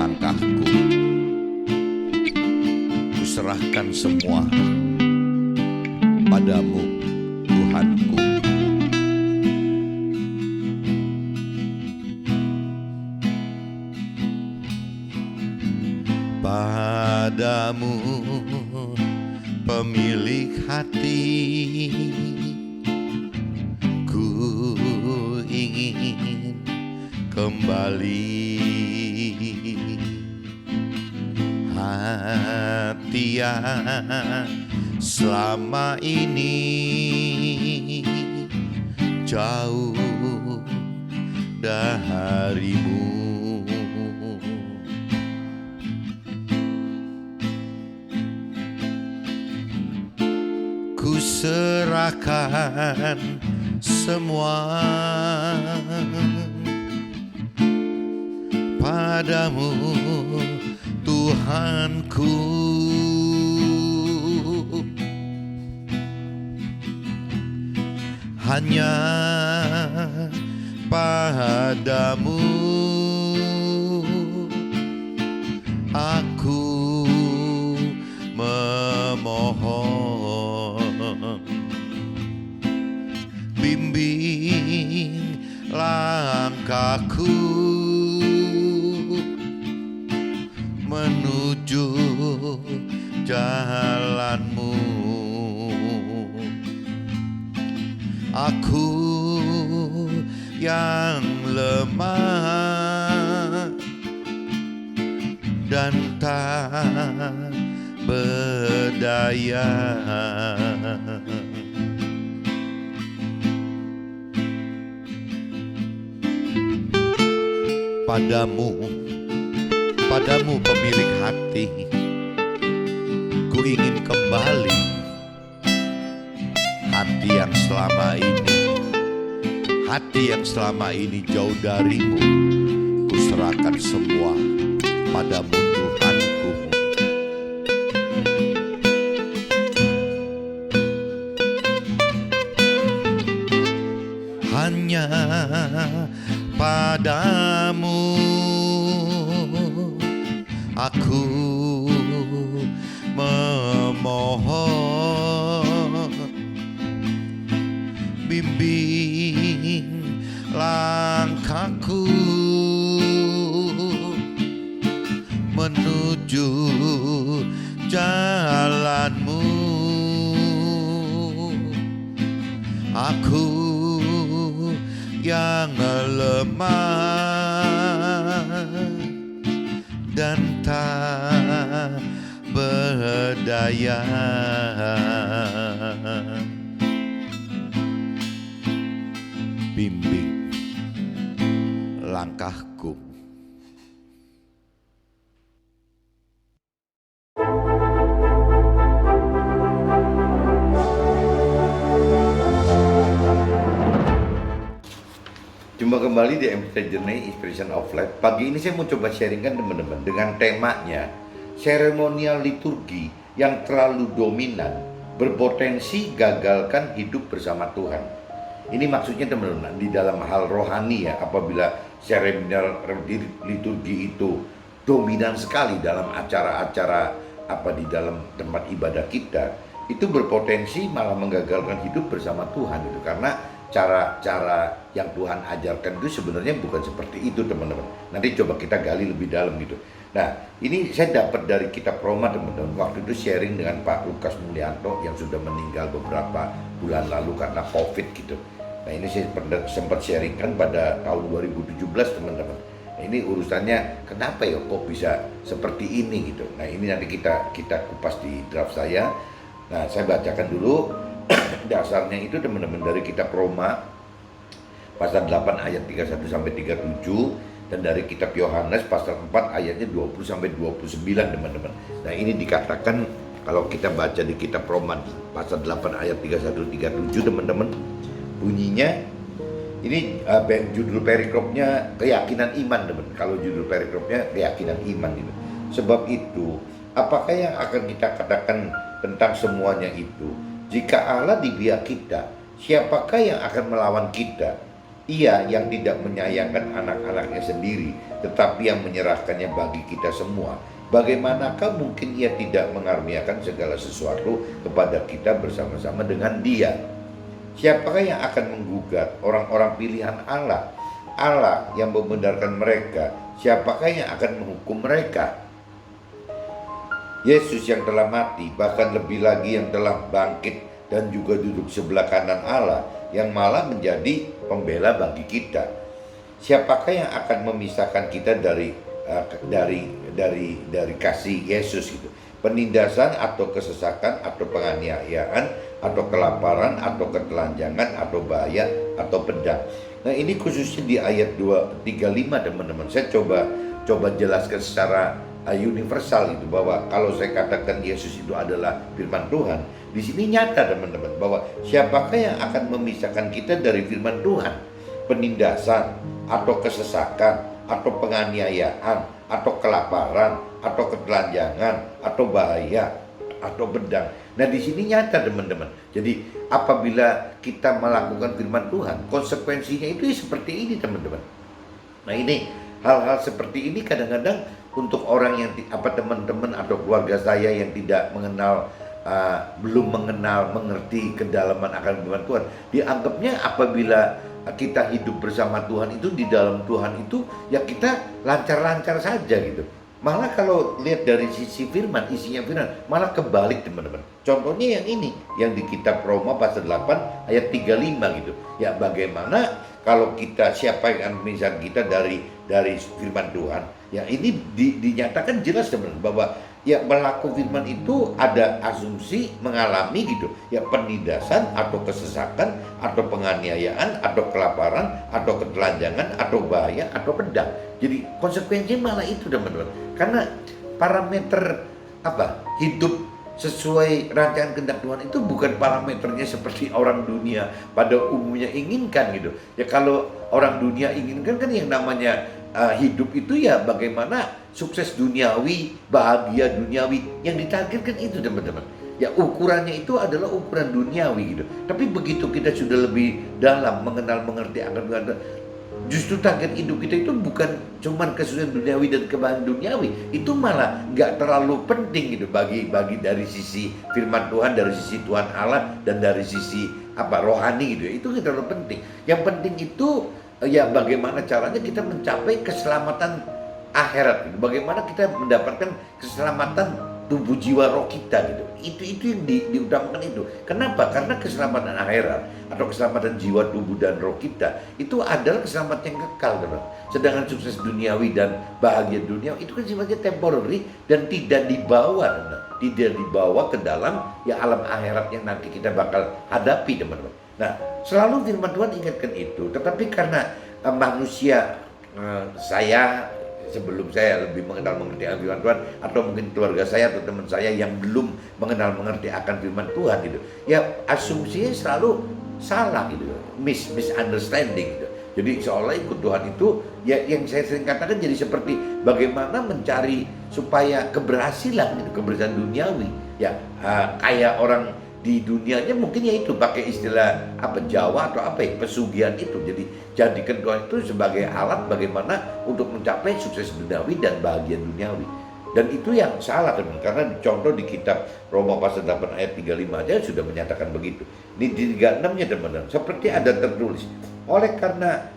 langkahku, kuserahkan semua padamu, Tuhanku. Padamu, pemilik hati, ku ingin kembali. Hati yang selama ini jauh darimu, ku serahkan semua padamu, Tuhanku. Hanya padamu aku memohon, bimbing langkahku menuju jalanmu. Aku yang lemah dan tak berdaya, padamu pemilik hati, ku ingin kembali. Hati yang selama ini jauh darimu, ku serahkan semua padamu, Tuhanku. Hanya padamu aku memohon, bimbing langkahku menuju jalanmu. Aku yang lemah dan tak berdaya, bimbing langkahku. Jumpa kembali di MT Journey Inspiration of Life. Pagi ini saya mau coba sharingkan teman-teman dengan temanya seremonial liturgi yang terlalu dominan berpotensi gagalkan hidup bersama Tuhan. Ini maksudnya teman-teman di dalam hal rohani ya, apabila seremonial liturgi itu dominan sekali dalam acara-acara di dalam tempat ibadah kita, itu berpotensi malah menggagalkan hidup bersama Tuhan itu, karena cara-cara yang Tuhan ajarkan itu sebenarnya bukan seperti itu teman-teman. Nanti coba kita gali lebih dalam gitu. Nah, ini saya dapat dari kitab Roma teman-teman. Waktu itu sharing dengan Pak Lukas Mulyanto yang sudah meninggal beberapa bulan lalu karena COVID gitu. Nah, ini saya sempat sharingkan pada tahun 2017 teman-teman. Nah, ini urusannya kenapa ya kok bisa seperti ini gitu. Nah, ini nanti kita kupas di draft saya. Nah, saya bacakan dulu. Dasarnya itu teman-teman dari kitab Roma pasal 8 ayat 31 sampai 37, dan dari kitab Yohanes pasal 4 ayatnya 20 sampai 29 teman-teman. Nah, ini dikatakan kalau kita baca di kitab Roma pasal 8 ayat 31 37 teman-teman, bunyinya ini judul perikopnya keyakinan iman teman. Kalau judul perikopnya keyakinan iman gitu. Sebab itu, apakah yang akan kita katakan tentang semuanya itu? Jika Allah di pihak kita, siapakah yang akan melawan kita? Ia yang tidak menyayangkan anak-anaknya sendiri, tetapi yang menyerahkannya bagi kita semua. Bagaimanakah mungkin ia tidak mengaruniakan segala sesuatu kepada kita bersama-sama dengan Dia? Siapakah yang akan menggugat orang-orang pilihan Allah? Allah yang membenarkan mereka, siapakah yang akan menghukum mereka? Yesus yang telah mati, bahkan lebih lagi yang telah bangkit dan juga duduk sebelah kanan Allah, yang malah menjadi pembela bagi kita. Siapakah yang akan memisahkan kita dari kasih Yesus itu? Penindasan atau kesesakan atau penganiayaan atau kelaparan atau ketelanjangan atau bahaya atau pedang. Nah, ini khususnya di ayat 235 teman-teman. Saya coba jelaskan secara universal itu, bahwa kalau saya katakan Yesus itu adalah firman Tuhan, di sini nyata teman-teman bahwa siapakah yang akan memisahkan kita dari firman Tuhan? Penindasan atau kesesakan atau penganiayaan atau kelaparan atau ketelanjangan atau bahaya atau pedang. Nah, di sini nyata teman-teman. Jadi apabila kita melakukan firman Tuhan, konsekuensinya itu seperti ini teman-teman. Nah, ini hal-hal seperti ini kadang-kadang untuk orang yang teman-teman atau keluarga saya yang tidak mengenal, belum mengerti kedalaman akan firman Tuhan, dianggapnya apabila kita hidup bersama Tuhan itu, di dalam Tuhan itu, ya kita lancar-lancar saja gitu. Malah kalau lihat dari sisi firman, isinya firman, malah kebalik teman-teman. Contohnya yang ini, yang di kitab Roma pasal 8 ayat 35 gitu. Ya, bagaimana kalau kita, siapa yang akan memisahkan kita dari firman Tuhan? Ya, ini dinyatakan jelas teman-teman bahwa ya melakukan firman itu ada asumsi mengalami gitu. Ya, penindasan atau kesesakan atau penganiayaan atau kelaparan atau ketelanjangan atau bahaya atau pedang. Jadi konsekuensinya malah itu teman-teman. Karena parameter hidup sesuai rancangan kehendak Tuhan itu bukan parameternya seperti orang dunia pada umumnya inginkan gitu. Ya, kalau orang dunia inginkan kan yang namanya hidup itu ya bagaimana sukses duniawi, bahagia duniawi, yang ditargetkan itu teman-teman. Ya, ukurannya itu adalah ukuran duniawi gitu. Tapi begitu kita sudah lebih dalam mengenal-mengerti akan Tuhan, justru target hidup kita itu bukan cuman kesuksesan duniawi dan kebahagiaan duniawi, itu malah nggak terlalu penting gitu bagi dari sisi firman Tuhan, dari sisi Tuhan Allah, dan dari sisi rohani gitu ya. Itu nggak terlalu penting. Yang penting itu ya bagaimana caranya kita mencapai keselamatan akhirat gitu. Bagaimana kita mendapatkan keselamatan tubuh jiwa roh kita gitu. Itu yang diutamakan itu. Kenapa? Karena keselamatan akhirat atau keselamatan jiwa, tubuh dan roh kita itu adalah keselamatan yang kekal teman. Sedangkan sukses duniawi dan bahagia dunia itu kan sifatnya temporary dan tidak dibawa teman. Tidak dibawa ke dalam ya alam akhirat yang nanti kita bakal hadapi teman-teman. Nah, selalu firman Tuhan ingatkan itu. Tetapi karena manusia, saya sebelum saya lebih mengenal-mengerti akan firman Tuhan, atau mungkin keluarga saya atau teman saya yang belum mengenal-mengerti akan firman Tuhan gitu, ya asumsinya selalu salah gitu, misunderstanding gitu. Jadi seolah ikut Tuhan itu ya yang saya sering katakan jadi seperti bagaimana mencari supaya keberhasilan gitu, keberhasilan duniawi ya, kayak orang di dunianya mungkin ya itu pakai istilah Jawa atau pesugihan itu. Jadi jadikan Tuhan itu sebagai alat bagaimana untuk mencapai sukses duniawi dan bahagia duniawi. Dan itu yang salah teman, karena contoh di kitab Roma pasal 8 ayat 35 aja sudah menyatakan begitu. Di 36-nya teman-teman, seperti ada tertulis, oleh karena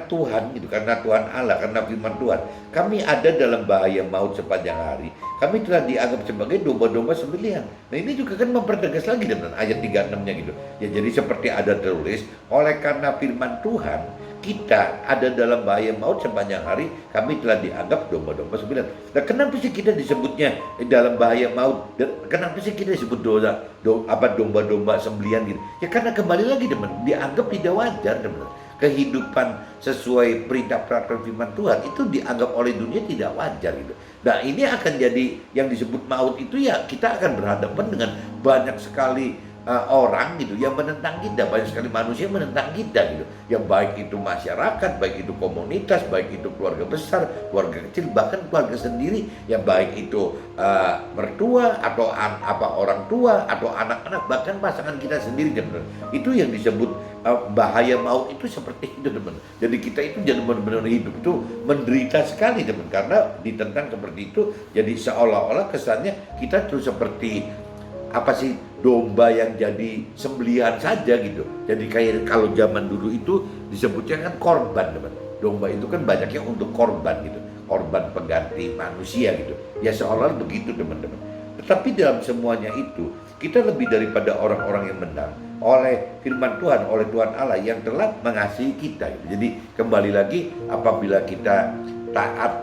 Tuhan gitu, karena Tuhan Allah, karena firman Tuhan, kami ada dalam bahaya maut sepanjang hari. Kami telah dianggap sebagai domba-domba sembelihan. Nah, ini juga kan mempertegas lagi dengan ayat 36-nya gitu. Ya, jadi seperti ada tertulis, oleh karena firman Tuhan, kita ada dalam bahaya maut sepanjang hari, kami telah dianggap domba-domba sembelihan. Nah, kenapa sih kita disebutnya dalam bahaya maut? Dan kenapa sih kita disebut domba-domba sembelihan gitu? Ya karena kembali lagi teman, dianggap tidak wajar teman. Kehidupan sesuai perintah peraturan firman Tuhan itu dianggap oleh dunia tidak wajar gitu. Nah, ini akan jadi yang disebut maut itu ya kita akan berhadapan dengan banyak sekali orang gitu yang menentang kita, banyak sekali manusia yang menentang kita gitu. Yang baik itu masyarakat, baik itu komunitas, baik itu keluarga besar, keluarga kecil, bahkan keluarga sendiri. Yang baik itu mertua atau orang tua atau anak-anak, bahkan pasangan kita sendiri teman. Itu yang disebut bahaya maut itu seperti itu teman. Jadi kita itu jadi benar-benar hidup itu menderita sekali teman, karena ditentang seperti itu. Jadi seolah-olah kesannya kita terus seperti apa sih, domba yang jadi sembelihan saja gitu. Jadi kayak kalau zaman dulu itu disebutnya kan korban teman. Domba itu kan banyaknya untuk korban gitu, korban pengganti manusia gitu. Ya seolah begitu teman-teman. Tetapi dalam semuanya itu kita lebih daripada orang-orang yang menang oleh firman Tuhan, oleh Tuhan Allah yang telah mengasihi kita gitu. Jadi kembali lagi, apabila kita taat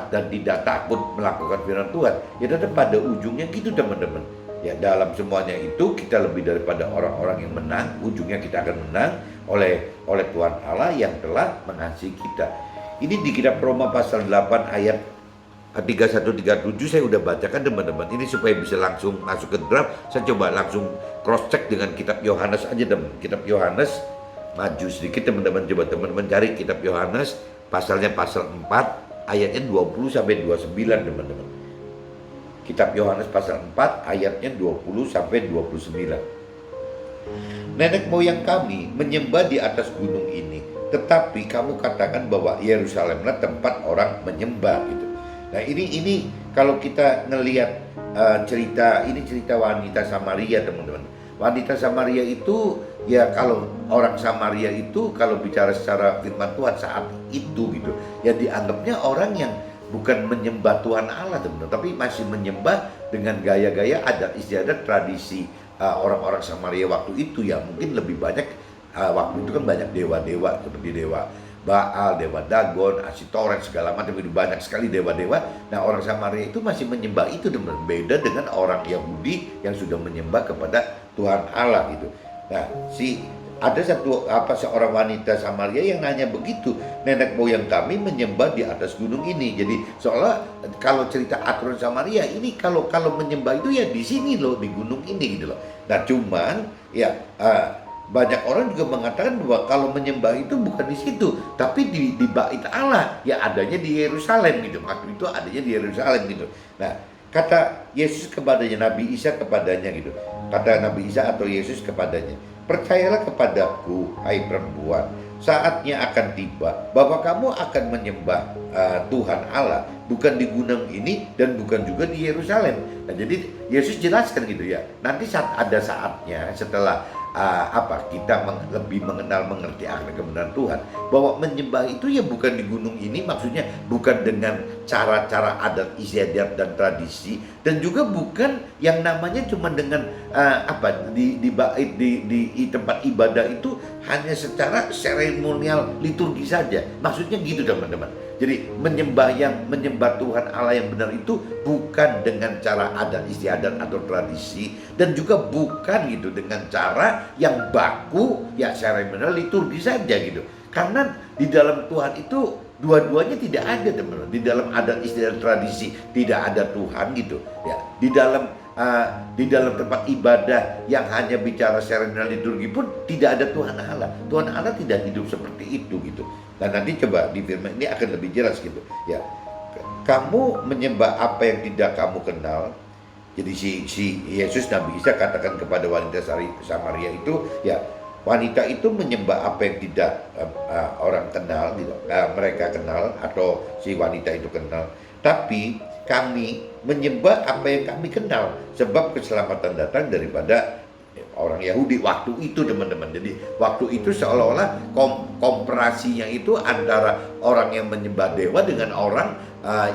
dan tidak takut melakukan firman Tuhan, ya tetap pada ujungnya gitu teman-teman. Ya dalam semuanya itu kita lebih daripada orang-orang yang menang, ujungnya kita akan menang oleh Tuhan Allah yang telah mengasihi kita. Ini di kitab Roma pasal 8 ayat 31-37 saya udah bacakan teman-teman. Ini supaya bisa langsung masuk ke draft, saya coba langsung cross check dengan kitab Yohanes aja teman. Kitab Yohanes, maju sedikit teman-teman, coba teman-teman cari kitab Yohanes pasalnya pasal 4 ayatnya 20 sampai 29 teman-teman. Kitab Yohanes pasal 4 ayatnya 20 sampai 29. Nenek moyang kami menyembah di atas gunung ini, tetapi kamu katakan bahwa Yerusalemlah tempat orang menyembah gitu. Nah ini kalau kita ngelihat cerita wanita Samaria teman-teman. Wanita Samaria itu ya, kalau orang Samaria itu kalau bicara secara firman Tuhan saat itu gitu, ya dianggapnya orang yang bukan menyembah Tuhan Allah teman-teman, tapi masih menyembah dengan gaya-gaya adat istiadat tradisi orang-orang Samaria waktu itu ya. Mungkin lebih banyak waktu itu kan banyak dewa-dewa seperti dewa Baal, dewa Dagon, Asitoret, segala macam, itu banyak sekali dewa-dewa. Nah orang Samaria itu masih menyembah itu teman-teman. Beda dengan orang Yahudi yang sudah menyembah kepada Tuhan Allah gitu. Nah ada seorang wanita Samaria yang nanya begitu, nenek moyang kami menyembah di atas gunung ini. Jadi seolah kalau cerita aturan Samaria ini kalau menyembah itu ya di sini loh, di gunung ini gitu loh. Nah cuman ya banyak orang juga mengatakan bahwa kalau menyembah itu bukan di situ, tapi di Bait Allah, ya adanya di Yerusalem gitu. Waktu itu adanya di Yerusalem gitu. Nah, kata Yesus kepadanya, Nabi Isa kepadanya gitu. Kata Nabi Isa atau Yesus kepadanya, percayalah kepadaku, hai perempuan, saatnya akan tiba bahwa kamu akan menyembah Tuhan Allah, bukan di gunung ini dan bukan juga di Yerusalem. Nah, jadi Yesus jelaskan gitu ya. Nanti ada saatnya setelah kita lebih mengerti akan kebenaran Tuhan, bahwa menyembah itu ya bukan di gunung ini, maksudnya bukan dengan cara-cara adat istiadat dan tradisi, dan juga bukan yang namanya cuma dengan di tempat ibadah itu hanya secara seremonial liturgi saja. Maksudnya gitu teman-teman. Jadi menyembah Tuhan Allah yang benar itu bukan dengan cara adat istiadat atau tradisi, dan juga bukan gitu dengan cara yang baku ya seremonial liturgi saja gitu. Karena di dalam Tuhan itu dua-duanya tidak ada teman-teman. Di dalam adat istiadat tradisi tidak ada Tuhan gitu ya. Di dalam tempat ibadah yang hanya bicara seremonial liturgi pun tidak ada Tuhan Allah. Tuhan Allah tidak hidup seperti itu gitu. Dan nanti coba di firman ini akan lebih jelas gitu ya. Kamu menyembah apa yang tidak kamu kenal. Jadi si Yesus Nabi Isa katakan kepada wanita Samaria itu ya, wanita itu menyembah apa yang tidak orang kenal gitu, mereka kenal atau si wanita itu kenal. Tapi kami menyembah apa yang kami kenal, sebab keselamatan datang daripada orang Yahudi waktu itu teman-teman. Jadi waktu itu seolah-olah komparasinya itu antara orang yang menyembah dewa dengan orang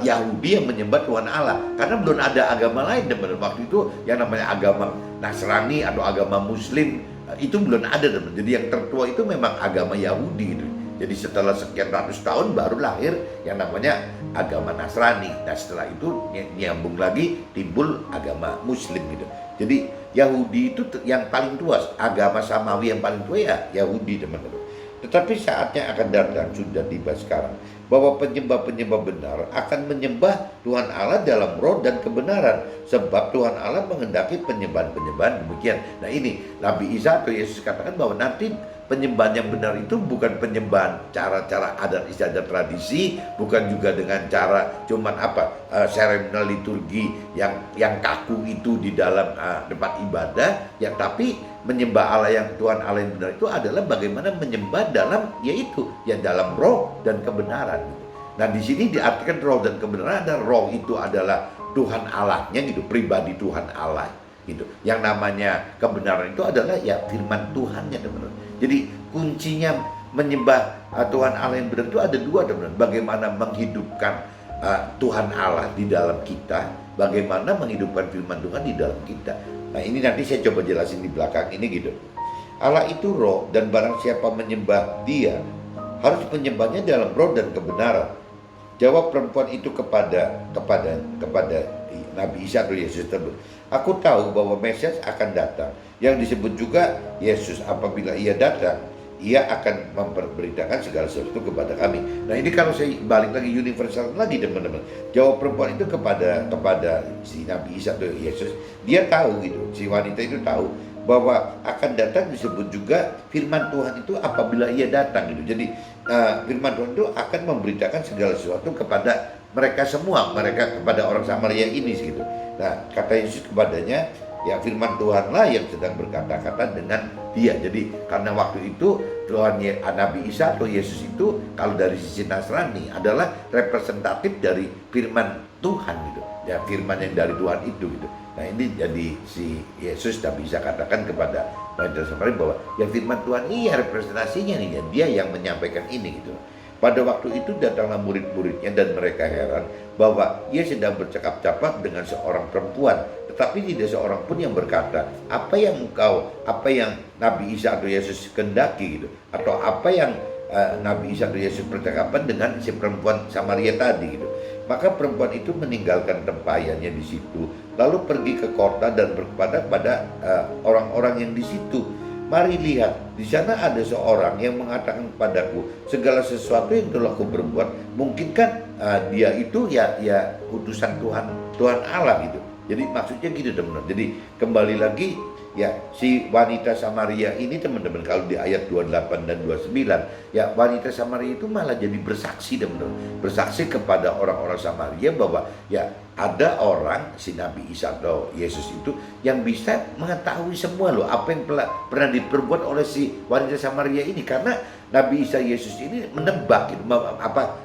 Yahudi yang menyembah Tuhan Allah. Karena belum ada agama lain teman-teman. Waktu itu yang namanya agama Nasrani atau agama Muslim itu belum ada teman. Jadi yang tertua itu memang agama Yahudi gitu. Jadi setelah sekian ratus tahun baru lahir yang namanya agama Nasrani. Nah setelah itu nyambung lagi timbul agama Muslim gitu. Jadi Yahudi itu yang paling tua, agama Samawi yang paling tua ya Yahudi teman-teman. Tetapi saatnya akan datang, sudah tiba sekarang, bahwa penyembah-penyembah benar akan menyembah Tuhan Allah dalam roh dan kebenaran. Sebab Tuhan Allah menghendaki penyembahan-penyembahan demikian. Nah ini, Nabi Isa atau Yesus katakan bahwa nanti penyembahan yang benar itu bukan penyembahan cara-cara adat istiadat tradisi, bukan juga dengan cara cuman seremonial liturgi yang kaku itu di dalam tempat ibadah, ya, tapi menyembah Allah yang Tuhan Allah yang benar itu adalah bagaimana menyembah dalam yaitu ya dalam roh dan kebenaran. Nah di sini diartikan roh dan kebenaran, dan roh itu adalah Tuhan Allahnya gitu, pribadi Tuhan Allah gitu. Yang namanya kebenaran itu adalah ya firman Tuhannya, teman-teman. Jadi kuncinya menyembah Tuhan Allah yang benar itu ada dua, teman-teman. Bagaimana menghidupkan Tuhan Allah di dalam kita, bagaimana menghidupkan firman Tuhan di dalam kita. Nah ini nanti saya coba jelasin di belakang ini gitu. Allah itu roh, dan barang siapa menyembah Dia harus menyembahnya dalam roh dan kebenaran. Jawab perempuan itu kepada Nabi Isa atau Yesus tersebut, aku tahu bahwa Mesias akan datang, yang disebut juga Yesus. Apabila ia datang, ia akan memberitakan segala sesuatu kepada kami. Nah ini kalau saya balik lagi universal lagi, teman-teman. Jawab perempuan itu kepada si Nabi Isa atau Yesus, dia tahu gitu, si wanita itu tahu bahwa akan datang disebut juga firman Tuhan itu apabila ia datang gitu. Jadi firman Tuhan itu akan memberitakan segala sesuatu kepada mereka semua, mereka kepada orang Samaria ini gitu. Nah kata Yesus kepadanya, ya firman Tuhanlah yang sedang berkata-kata dengan dia. Jadi karena waktu itu Tuhan Nabi Isa atau Yesus itu kalau dari sisi Nasrani adalah representatif dari firman Tuhan gitu. Ya firman yang dari Tuhan itu gitu. Nah ini jadi si Yesus Nabi Isa katakan kepada wanita Samaria bahwa ya firman Tuhan ini ya representasinya nih, ya, dia yang menyampaikan ini gitu. Pada waktu itu datanglah murid-muridnya dan mereka heran bahwa ia sedang bercakap-cakap dengan seorang perempuan. Tetapi tidak seorang pun yang berkata, apa yang Nabi Isa atau Yesus kendaki gitu. Atau apa yang Nabi Isa atau Yesus percakapan dengan si perempuan Samaria tadi gitu. Maka perempuan itu meninggalkan tempayannya di situ, lalu pergi ke kota dan berkata pada orang-orang yang di situ, mari lihat, di sana ada seorang yang mengatakan kepadaku segala sesuatu yang telah aku berbuat. Mungkin kan dia itu ya utusan Tuhan Allah gitu. Jadi maksudnya gitu, teman-teman. Jadi kembali lagi ya si wanita Samaria ini, teman-teman, kalau di ayat 28 dan 29 ya wanita Samaria itu malah jadi bersaksi, teman-teman. Bersaksi kepada orang-orang Samaria bahwa ya ada orang si Nabi Isa atau Yesus itu yang bisa mengetahui semua loh apa yang pernah diperbuat oleh si wanita Samaria ini, karena Nabi Isa Yesus ini menebak gitu,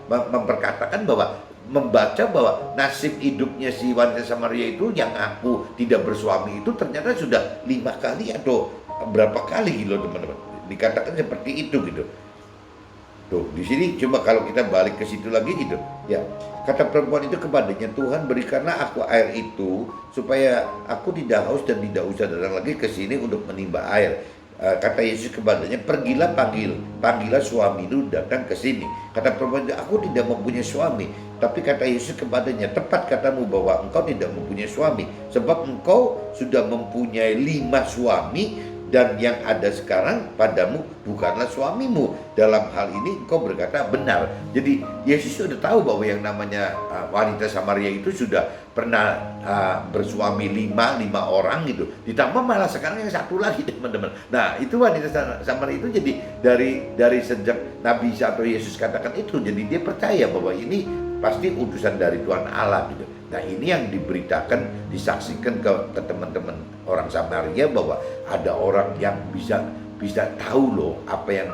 memperkatakan bahwa membaca bahwa nasib hidupnya si wanita Samaria itu yang aku tidak bersuami itu ternyata sudah 5 kali atau berapa kali gitu, teman-teman. Dikatakan seperti itu gitu. Tuh, di sini coba kalau kita balik ke situ lagi gitu. Ya, kata perempuan itu kepadanya, Tuhan berikanlah aku air itu supaya aku tidak haus dan tidak usah datang lagi ke sini untuk menimba air. Kata Yesus kepadanya, pergilah panggillah suamimu datang ke sini. Kata perempuan itu, aku tidak mempunyai suami. Tapi kata Yesus kepadanya, tepat katamu bahwa engkau tidak mempunyai suami, sebab engkau sudah mempunyai 5 suami, dan yang ada sekarang padamu bukanlah suamimu. Dalam hal ini engkau berkata benar. Jadi Yesus sudah tahu bahwa yang namanya wanita Samaria itu sudah pernah bersuami 5 orang gitu. Ditambah malah sekarang yang satu lagi, teman-teman. Nah itu wanita Samaria itu jadi dari sejak Nabi Isa atau Yesus katakan itu, jadi dia percaya bahwa ini pasti utusan dari Tuhan Allah gitu. Nah ini yang diberitakan, disaksikan ke teman-teman orang Samaria bahwa ada orang yang bisa tahu loh apa yang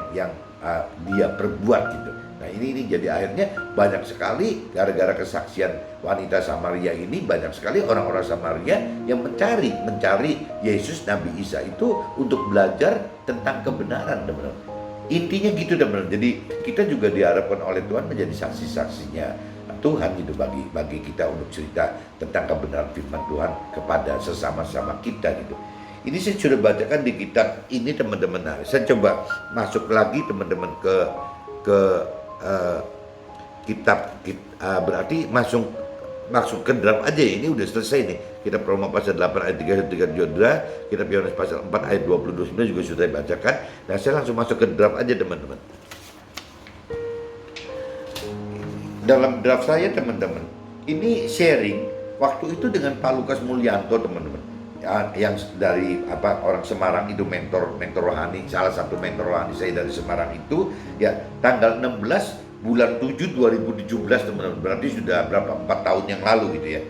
dia perbuat gitu. Nah ini jadi akhirnya banyak sekali gara-gara kesaksian wanita Samaria ini, banyak sekali orang-orang Samaria yang mencari Yesus Nabi Isa itu untuk belajar tentang kebenaran, teman-teman. Intinya gitu, teman-teman. Jadi kita juga diharapkan oleh Tuhan menjadi saksi-saksinya Tuhan gitu bagi kita untuk cerita tentang kebenaran firman Tuhan kepada sesama-sama kita gitu. Ini saya sudah bacakan di kitab ini, teman-teman. Nah, saya coba masuk lagi, teman-teman, ke kitab berarti masuk ke draft aja ya, ini udah selesai nih. Kita Roma pasal 8 ayat 3 Jodra, kita Yohanes pasal 4 ayat 22 juga sudah dibacakan. Nah, saya langsung masuk ke draft aja teman-teman. Dalam draft saya teman-teman, ini sharing waktu itu dengan Pak Lukas Mulyanto teman-teman, yang dari orang Semarang itu mentor rohani, salah satu mentor rohani saya dari Semarang itu ya, tanggal 16 bulan 7 2017 teman-teman, berarti sudah 4 tahun yang lalu gitu ya.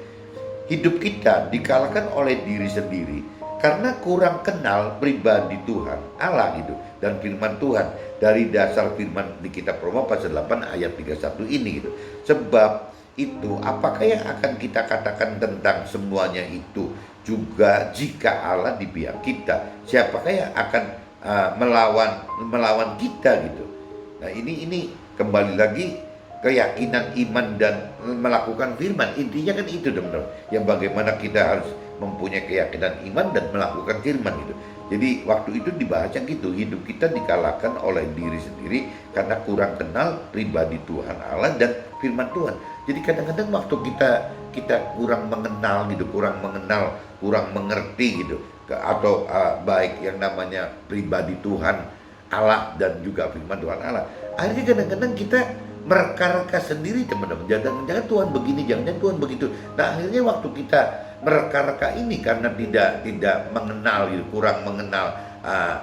Hidup kita dikalahkan oleh diri sendiri karena kurang kenal pribadi Tuhan Allah gitu dan firman Tuhan. Dari dasar firman di kitab Roma pasal 8 ayat 31 ini gitu. Sebab itu apakah yang akan kita katakan tentang semuanya itu juga jika Allah di pihak kita, siapakah yang akan melawan kita gitu. Nah, ini kembali lagi keyakinan iman dan melakukan firman. Intinya kan itu teman-teman, yang bagaimana kita harus mempunyai keyakinan iman dan melakukan firman gitu. Jadi waktu itu dibahasnya gitu, hidup kita dikalahkan oleh diri sendiri karena kurang kenal pribadi Tuhan Allah dan firman Tuhan. Jadi kadang-kadang waktu kita kurang mengenal gitu, kurang mengerti gitu, atau baik yang namanya pribadi Tuhan Allah dan juga firman Tuhan Allah, akhirnya kadang-kadang kita mereka-reka sendiri teman-teman. Jangan-jangan Tuhan begini, jangan-jangan Tuhan begitu. Nah, akhirnya waktu kita mereka-reka ini karena tidak mengenal gitu, kurang mengenal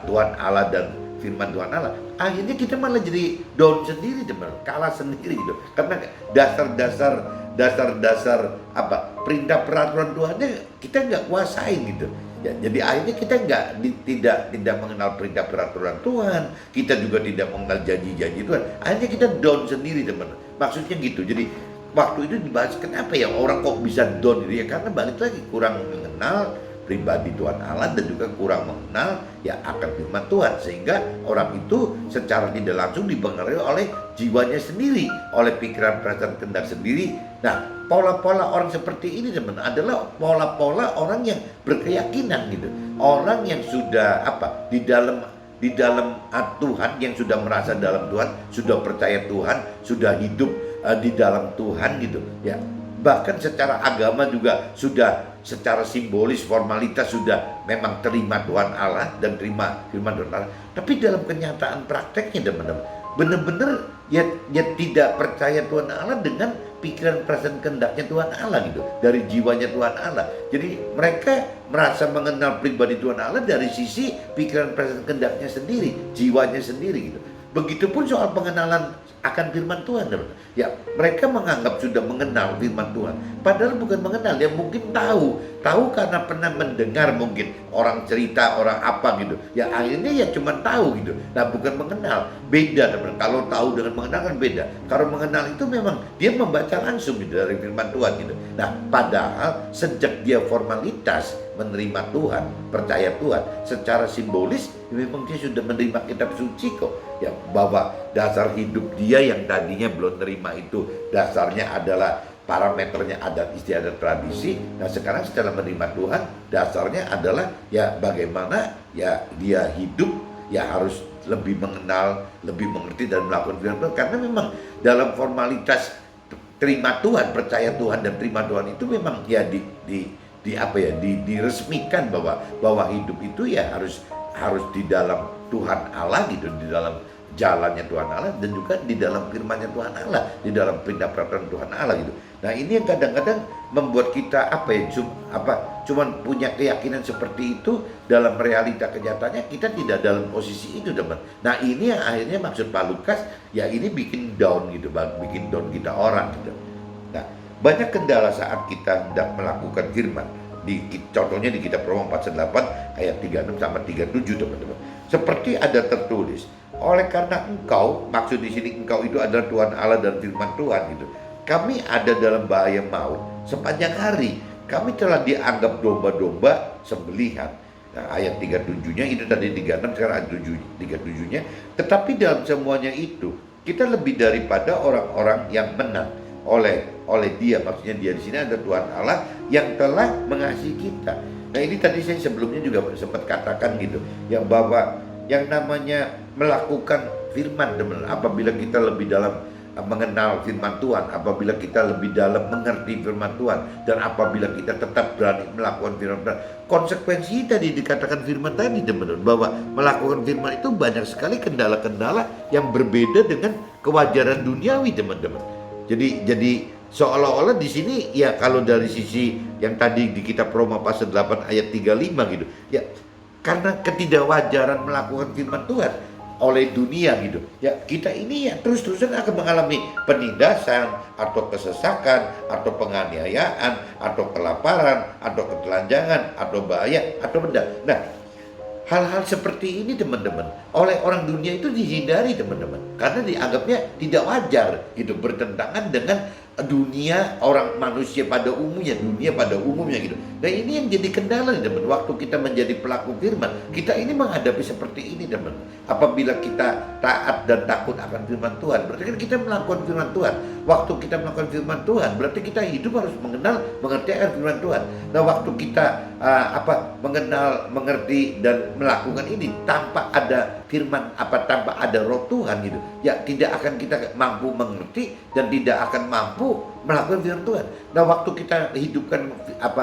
Tuhan Allah dan firman Tuhan Allah, akhirnya kita malah jadi down sendiri teman, kalah sendiri gitu. Karena dasar perintah peraturan Tuhannya kita nggak kuasain gitu. Ya, jadi akhirnya kita tidak mengenal perintah peraturan Tuhan, kita juga tidak mengenal janji-janji Tuhan. Akhirnya kita down sendiri teman. Maksudnya gitu. Jadi waktu itu dibahas kenapa ya orang kok bisa down gitu ya, karena balik lagi kurang mengenal pribadi Tuhan Allah dan juga kurang mengenal ya akan firman Tuhan, sehingga orang itu secara tidak langsung dipengaruhi oleh jiwanya sendiri, oleh pikiran perasaan kehendak sendiri. Nah, pola-pola orang seperti ini teman adalah pola-pola orang yang berkeyakinan gitu, orang yang sudah di dalam Tuhan, yang sudah merasa dalam Tuhan, sudah percaya Tuhan, sudah hidup di dalam Tuhan gitu ya. Bahkan secara agama juga sudah secara simbolis, formalitas sudah memang terima Tuhan Allah dan terima firman Tuhan Allah. Tapi dalam kenyataan prakteknya teman-teman, benar-benar ya tidak percaya Tuhan Allah dengan pikiran perasaan kehendaknya Tuhan Allah gitu, dari jiwanya Tuhan Allah. Jadi mereka merasa mengenal pribadi Tuhan Allah dari sisi pikiran perasaan kehendaknya sendiri, jiwanya sendiri gitu. Begitupun soal pengenalan akan firman Tuhan, teman. Ya, mereka menganggap sudah mengenal firman Tuhan, padahal bukan mengenal. Dia mungkin tahu karena pernah mendengar mungkin orang cerita, orang apa gitu. Ya akhirnya ya cuma tahu gitu. Nah, bukan mengenal. Beda teman. Kalau tahu dengan mengenal kan beda. Kalau mengenal itu memang dia membaca langsung gitu dari firman Tuhan gitu. Nah, padahal sejak dia formalitas menerima Tuhan, percaya Tuhan, secara simbolis memang dia sudah menerima kitab suci kok. Ya, bahwa dasar hidup dia yang tadinya belum terima itu dasarnya adalah parameternya adat istiadat tradisi. Nah, sekarang setelah menerima Tuhan, dasarnya adalah ya bagaimana ya dia hidup ya harus lebih mengenal, lebih mengerti dan melakukan firman Tuhan. Karena memang dalam formalitas terima Tuhan, percaya Tuhan dan terima Tuhan itu memang ya diresmikan bahwa hidup itu ya harus di dalam Tuhan Allah gitu, di dalam jalannya Tuhan Allah dan juga di dalam firman-Nya Tuhan Allah, di dalam perintah peraturan Tuhan Allah gitu. Nah, ini yang kadang-kadang membuat kita cuman punya keyakinan seperti itu, dalam realita kenyataannya kita tidak dalam posisi itu teman. Nah, ini yang akhirnya maksud Pak Lukas ya, ini bikin down gitu, bikin down kita orang gitu. Nah, banyak kendala saat kita hendak melakukan firman. Contohnya di kitab Roma pasal 8 ayat 36 sampai 37 teman-teman. Seperti ada tertulis, oleh karena engkau, maksud di sini engkau itu adalah Tuhan Allah dan firman Tuhan gitu. Kami ada dalam bahaya maut sepanjang hari. Kami telah dianggap domba-domba sembelihan. Nah, ayat 37-nya itu tadi 36, sekarang ayat 37-nya. Tetapi dalam semuanya itu kita lebih daripada orang-orang yang menang oleh Dia. Maksudnya Dia di sini ada Tuhan Allah yang telah mengasihi kita. Nah, ini tadi saya sebelumnya juga sempat katakan gitu, yang bahwa yang namanya melakukan firman, apabila kita lebih dalam mengenal firman Tuhan, apabila kita lebih dalam mengerti firman Tuhan, dan apabila kita tetap berani melakukan firman Tuhan, konsekuensi tadi dikatakan firman tadi teman-teman, bahwa melakukan firman itu banyak sekali kendala-kendala yang berbeda dengan kewajaran duniawi teman-teman. Jadi seolah-olah di sini ya, kalau dari sisi yang tadi di kitab Roma pasal 8 ayat 35 gitu ya, karena ketidakwajaran melakukan firman Tuhan oleh dunia gitu ya, kita ini ya terus-terusan akan mengalami penindasan atau kesesakan atau penganiayaan atau kelaparan atau ketelanjangan atau bahaya atau benda. Nah, hal-hal seperti ini teman-teman oleh orang dunia itu dihindari teman-teman, karena dianggapnya tidak wajar gitu, bertentangan dengan dunia, orang manusia pada umumnya, dunia pada umumnya gitu. Nah, ini yang jadi kendala nih teman, waktu kita menjadi pelaku firman, kita ini menghadapi seperti ini teman. Apabila kita taat dan takut akan firman Tuhan, berarti kan kita melakukan firman Tuhan. Waktu kita melakukan firman Tuhan, berarti kita hidup harus mengenal, mengerti akan firman Tuhan. Nah, waktu kita mengenal, mengerti dan melakukan ini tanpa ada firman, tanpa ada roh Tuhan gitu, ya tidak akan kita mampu mengerti dan tidak akan mampu melakukan firman Tuhan. Nah, waktu kita hidupkan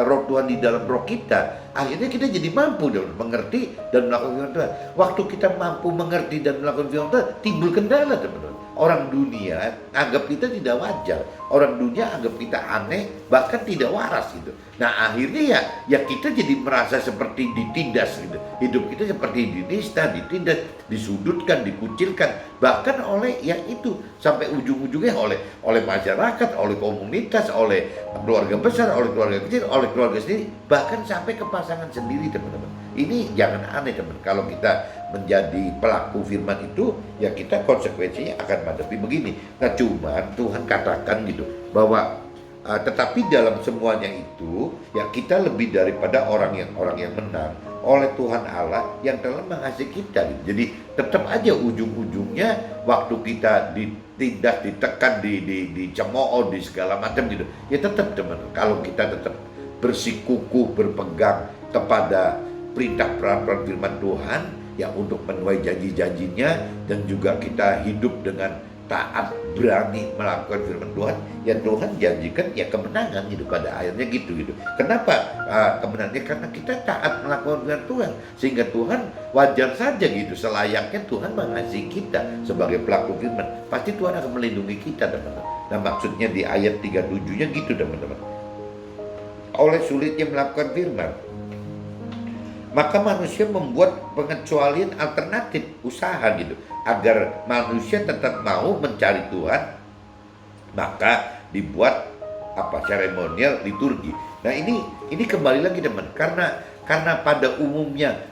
roh Tuhan di dalam roh kita, akhirnya kita jadi mampu dan mengerti dan melakukan firman Tuhan. Waktu kita mampu mengerti dan melakukan firman Tuhan, timbul kendala teman-teman. Orang dunia anggap kita tidak wajar, orang dunia anggap kita aneh, bahkan tidak waras gitu. Nah, akhirnya ya kita jadi merasa seperti ditindas gitu. Hidup kita seperti dinista, ditindas, disudutkan, dikucilkan, bahkan oleh yang itu sampai ujung-ujungnya oleh masyarakat, oleh komunitas, oleh keluarga besar, oleh keluarga kecil, oleh keluarga sendiri, bahkan sampai ke pasangan sendiri teman-teman. Ini jangan aneh teman, kalau kita menjadi pelaku firman itu ya kita konsekuensinya akan menghadapi begini. Nah, cuman Tuhan katakan gitu bahwa tetapi dalam semuanya itu ya kita lebih daripada orang yang menang oleh Tuhan Allah yang telah mengasihi kita gitu. Jadi tetap aja ujung-ujungnya waktu kita ditindas, ditekan, dicemooh, di segala macam gitu, ya tetap teman, kalau kita tetap bersikukuh berpegang kepada perintah peraturan firman Tuhan ya, untuk menuai janji-janjinya, dan juga kita hidup dengan taat, berani melakukan firman Tuhan, ya Tuhan janjikan ya kemenangan gitu pada akhirnya gitu. Kenapa kemenangannya? Karena kita taat melakukan firman Tuhan, sehingga Tuhan wajar saja gitu, selayaknya Tuhan mengasihi kita sebagai pelaku firman, pasti Tuhan akan melindungi kita teman-teman. Nah, maksudnya di ayat 37-nya gitu teman-teman, oleh sulitnya melakukan firman, maka manusia membuat pengecualian alternatif usaha gitu, agar manusia tetap mau mencari Tuhan, maka dibuat seremonial liturgi. Nah, ini kembali lagi teman, karena pada umumnya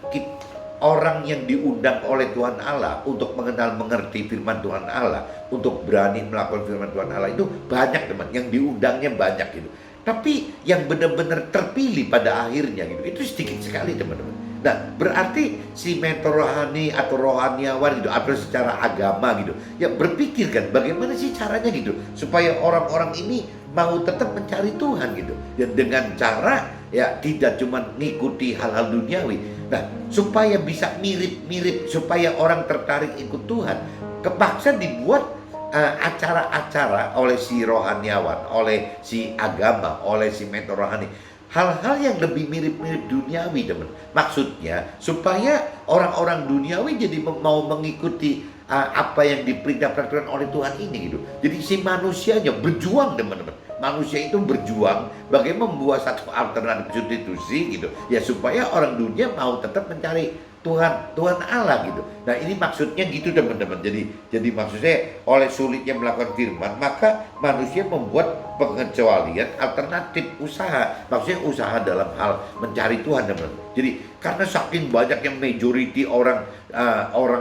orang yang diundang oleh Tuhan Allah untuk mengenal, mengerti firman Tuhan Allah, untuk berani melakukan firman Tuhan Allah itu banyak teman, yang diundangnya banyak gitu. Tapi yang benar-benar terpilih pada akhirnya gitu, itu sedikit sekali teman-teman. Nah, berarti si mentor rohani atau rohaniawan gitu, atau secara agama gitu, ya berpikir kan bagaimana sih caranya gitu, supaya orang-orang ini mau tetap mencari Tuhan gitu. Dan dengan cara ya tidak cuma ngikuti hal-hal duniawi. Nah, supaya bisa mirip-mirip, supaya orang tertarik ikut Tuhan, kepaksa dibuat acara-acara oleh si rohaniawan, oleh si agama, oleh si mentor rohani, hal-hal yang lebih mirip-mirip duniawi teman. Maksudnya supaya orang-orang duniawi jadi mau mengikuti apa yang diperintah peraturan oleh Tuhan ini gitu. Jadi si manusianya berjuang teman-teman. Manusia itu berjuang bagaimana membuat satu alternatif substitusi gitu ya, supaya orang dunia mau tetap mencari Tuhan Allah gitu. Nah, ini maksudnya gitu teman-teman. Jadi maksudnya oleh sulitnya melakukan firman, maka manusia membuat pengecualian alternatif usaha. Maksudnya usaha dalam hal mencari Tuhan teman-teman. Jadi karena saking banyak yang majority orang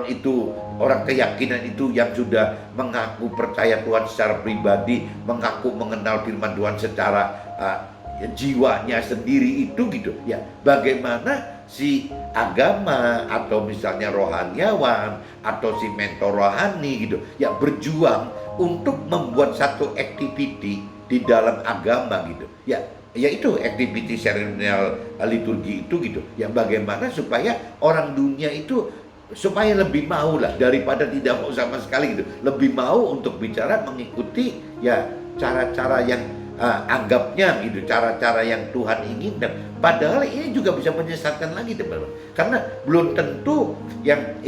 itu, orang keyakinan itu yang sudah mengaku percaya Tuhan secara pribadi, mengaku mengenal firman Tuhan secara jiwanya sendiri itu gitu ya, bagaimana si agama atau misalnya rohaniawan atau si mentor rohani gitu ya berjuang untuk membuat satu activity di dalam agama gitu ya, yaitu activity seremonial liturgi itu gitu ya, bagaimana supaya orang dunia itu supaya lebih mau lah daripada tidak mau sama sekali gitu. Lebih mau untuk bicara mengikuti ya cara-cara yang anggapnya gitu, cara-cara yang Tuhan inginkan. Padahal ini juga bisa menyesatkan lagi teman-teman. Karena belum tentu yang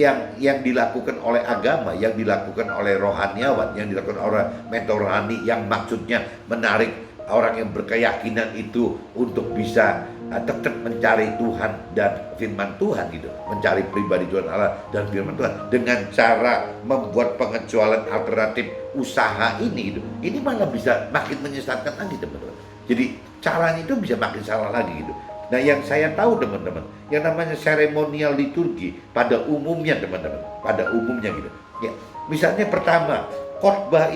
dilakukan oleh agama, yang dilakukan oleh rohaniawan, yang dilakukan oleh mentor rohani yang maksudnya menarik orang yang berkeyakinan itu untuk bisa tetap mencari Tuhan dan firman Tuhan gitu, mencari pribadi Tuhan Allah dan firman Tuhan dengan cara membuat pengecualian alternatif usaha ini gitu. Ini malah bisa makin menyesatkan lagi teman-teman. Jadi caranya itu bisa makin salah lagi gitu. Nah, yang saya tahu teman-teman, yang namanya seremonial liturgi pada umumnya teman-teman, pada umumnya gitu. Ya, misalnya pertama, khotbah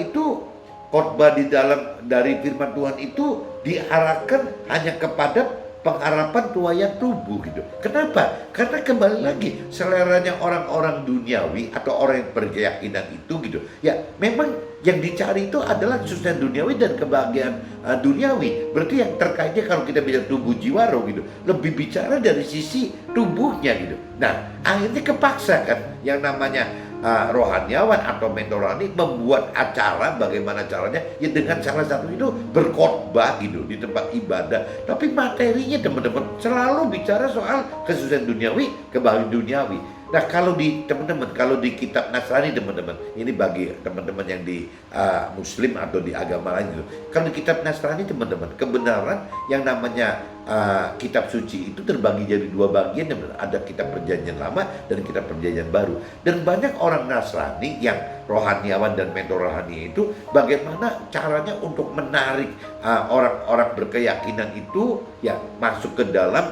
di dalam dari firman Tuhan itu diarahkan hanya kepada pengharapan tuayan tubuh gitu. Kenapa? Karena kembali lagi seleranya orang-orang duniawi atau orang yang berkeyakinan itu gitu. Ya, memang yang dicari itu adalah kesusahan duniawi dan kebahagiaan duniawi. Berarti yang terkaitnya kalau kita bilang tubuh jiwa roh gitu, lebih bicara dari sisi tubuhnya gitu. Nah, akhirnya kepaksa kan yang namanya rohaniawan atau mentor rohani membuat acara, bagaimana caranya ya dengan salah satu itu berkhotbah gitu di tempat ibadah, tapi materinya teman-teman selalu bicara soal kesusahan duniawi, kebahagiaan duniawi. Nah, kalau di teman-teman, kalau di kitab Nasrani teman-teman, ini bagi teman-teman yang di Muslim atau di agama lain gitu. Kalau di kitab Nasrani teman-teman, kebenaran yang namanya kitab suci itu terbagi jadi dua bagian teman-teman. Ada kitab perjanjian lama dan kitab perjanjian baru. Dan banyak orang Nasrani yang rohaniawan dan mentor rohani itu bagaimana caranya untuk menarik orang-orang berkeyakinan itu ya masuk ke dalam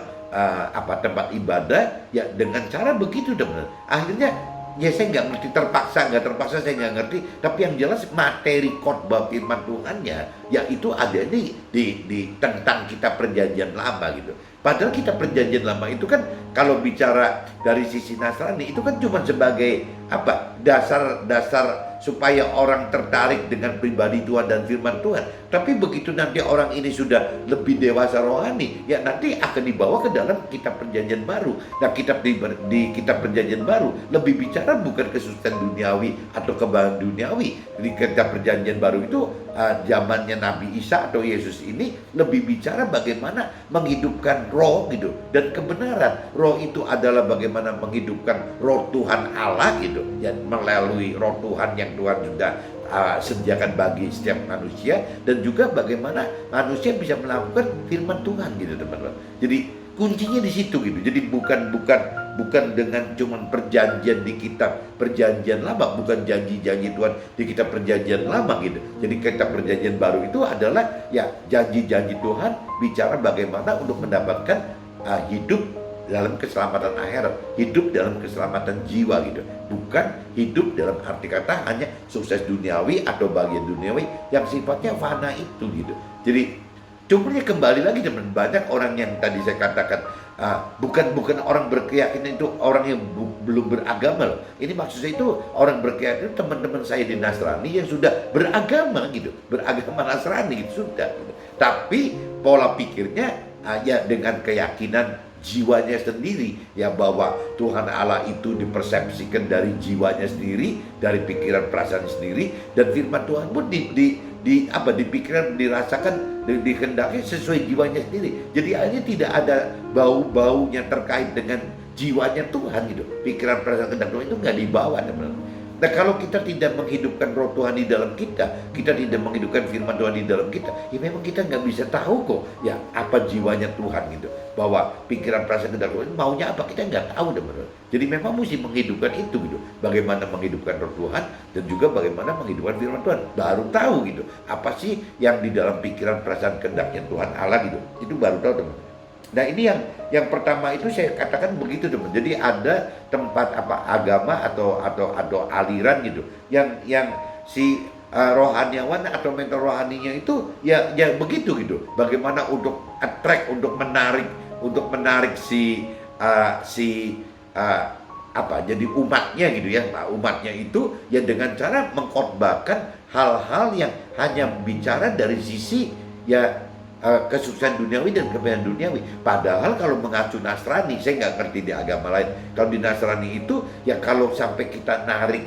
tempat ibadah ya dengan cara begitu teman-teman. Akhirnya ya saya nggak ngerti, nggak terpaksa saya nggak ngerti, tapi yang jelas materi khotbah firman Tuhannya ya itu ada di tentang kitab perjanjian lama gitu. Padahal kitab perjanjian lama itu kan kalau bicara dari sisi Nasrani itu kan cuma sebagai dasar supaya orang tertarik dengan pribadi Tuhan dan firman Tuhan. Tapi begitu nanti orang ini sudah lebih dewasa rohani, ya nanti akan dibawa ke dalam kitab perjanjian baru. Nah, di kitab perjanjian baru lebih bicara bukan kesusahan duniawi atau kebahagiaan duniawi. Di kitab perjanjian baru itu zamannya Nabi Isa atau Yesus ini lebih bicara bagaimana menghidupkan roh gitu dan kebenaran. Roh itu adalah bagaimana menghidupkan roh Tuhan Allah gitu, ya melalui roh Tuhan yang Tuhan sudah sediakan bagi setiap manusia, dan juga bagaimana manusia bisa melakukan firman Tuhan gitu teman-teman. Jadi kuncinya di situ gitu. Jadi bukan dengan cuman perjanjian di kitab perjanjian lama, bukan janji-janji Tuhan di kitab perjanjian lama gitu. Jadi kitab perjanjian baru itu adalah ya janji-janji Tuhan bicara bagaimana untuk mendapatkan hidup dalam keselamatan akhirat, hidup dalam keselamatan jiwa gitu. Bukan hidup dalam arti kata hanya sukses duniawi atau bagian duniawi yang sifatnya fana itu gitu. Jadi cumanya kembali lagi teman, banyak orang yang tadi saya katakan bukan orang berkeyakinan itu orang yang belum beragama loh. Ini maksud saya itu orang berkeyakinan teman-teman saya di Nasrani yang sudah beragama gitu, beragama Nasrani gitu sudah gitu. Tapi pola pikirnya ya dengan keyakinan jiwanya sendiri ya, bahwa Tuhan Allah itu dipersepsikan dari jiwanya sendiri, dari pikiran perasaan sendiri, dan firman Tuhan pun dipikirkan, dirasakan, dikehendaki sesuai jiwanya sendiri. Jadi akhirnya tidak ada bau-baunya terkait dengan jiwanya Tuhan gitu. Pikiran perasaan kehendak Tuhan itu nggak dibawa teman-teman. Nah, kalau kita tidak menghidupkan roh Tuhan di dalam kita tidak menghidupkan firman Tuhan di dalam kita, ya memang kita nggak bisa tahu kok ya apa jiwanya Tuhan gitu. Bahwa pikiran perasaan kehendak Tuhan maunya apa kita nggak tahu teman-teman. Jadi memang mesti menghidupkan itu gitu. Bagaimana menghidupkan roh Tuhan dan juga bagaimana menghidupkan firman Tuhan. Baru tahu gitu apa sih yang di dalam pikiran perasaan kehendaknya Tuhan Allah gitu. Itu baru tahu teman-teman. Nah, ini yang pertama itu saya katakan begitu teman. Jadi ada tempat agama atau aliran gitu yang si rohaniawan atau mentor rohaninya itu ya begitu gitu. Bagaimana untuk attract, untuk menarik jadi umatnya gitu ya. Umatnya itu ya dengan cara mengkhotbahkan hal-hal yang hanya bicara dari sisi ya kesuksesan duniawi dan kebahagiaan duniawi. Padahal kalau mengacu Nasrani, saya nggak ngerti di agama lain. Kalau di Nasrani itu ya kalau sampai kita narik